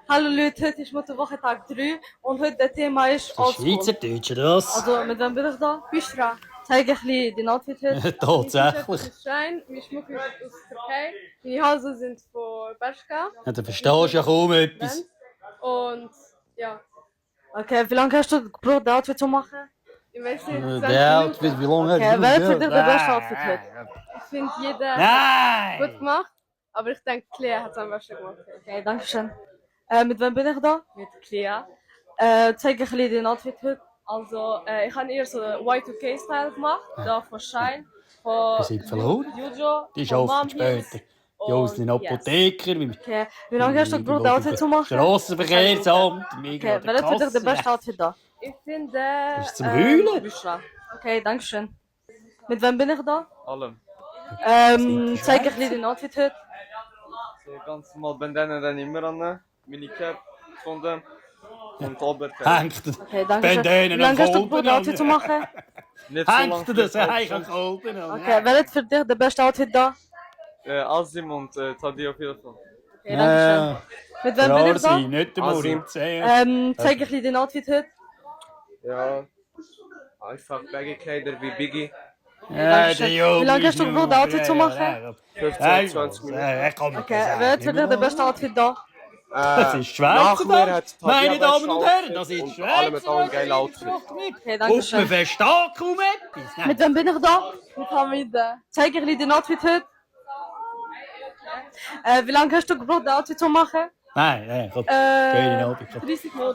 Hallo Leute, heute ist Mutterwochentag 3 und heute das Thema ist Oldschool. Schweizerdeutsch, oder was? Also mit wem bin ich da? Bishra. Zeige ich ein bisschen den Outfit heute. Tatsächlich. Mein T-Shirt ist Schein, mein Schmuck ist aus Türkei, meine Hosen sind von Bershka. Ja, da verstehst du ja kaum etwas. Und ja. Okay, wie lange hast du gebraucht, das Outfit zu machen? Ich weiß nicht, 20 Der Minuten. Outfit, wie lange Okay, hast du wer hat das für dich der beste gemacht? Outfit heute? Ich finde, jeder hat gut Nein! gemacht, aber ich denke, Clea hat es am besten gemacht. Okay, danke schön. Mit wem bin ich da? Mit Clea. Zeige ich ein bisschen den Outfit heute. Also, ich habe eher so einen Y2K-Style gemacht, da von Shine, von Wir sind verloren. Jujo, Die von arbeiten Mom Heels später. Jos sind Apotheker, Okay, wie lange hast du gebraucht, das Outfit zu machen? Strassenverkehrsamt, Okay, wer hat für dich den besten Outfit da? Ich finde, Ist zum Heulen? Büşra. Okay, danke schön. Mit wem bin ich da? Allem. Zeige ich ein bisschen den Outfit heute. So ganz normal Bandana dann immer an, Minicap gefunden und Albert. Hängt er Okay, danke schön. Wie Bandana lange am hast du gebraucht, das Outfit Kolben zu machen? Nicht so Hängt er lange. das eigentlich am Kolben an? Okay, wer hat für dich den besten Outfit da? Asim und Tadi auf jeden Fall. Okay, danke schön. Mit wem bin ich da? Rasi, nicht der Asim. Moritz. Zeige ich ein bisschen den Outfit heute. Ja, einfach Baggy-Kleider wie Biggie. Ja, der Junge. Wie lange hast du gebraucht, das Outfit zu machen? 15, 20 Minuten. Okay, wer hat für dich den besten Outfit da? Das ist Nach mir Schweizerdeutsch. hat Tadia Meine Damen und Herren, Outfit das ist und alle mit allen geile Schweizerdeutsch. Outfits. Okay, danke Guck, man schön. versteht kaum etwas. Nein. Mit wem bin ich da? Mit Hamida. Zeige ich ein bisschen den Outfit heute. Wie lange hast du gebraucht, das Outfit zu machen? Nein, komm. Geh in den Abend. 30 Minuten.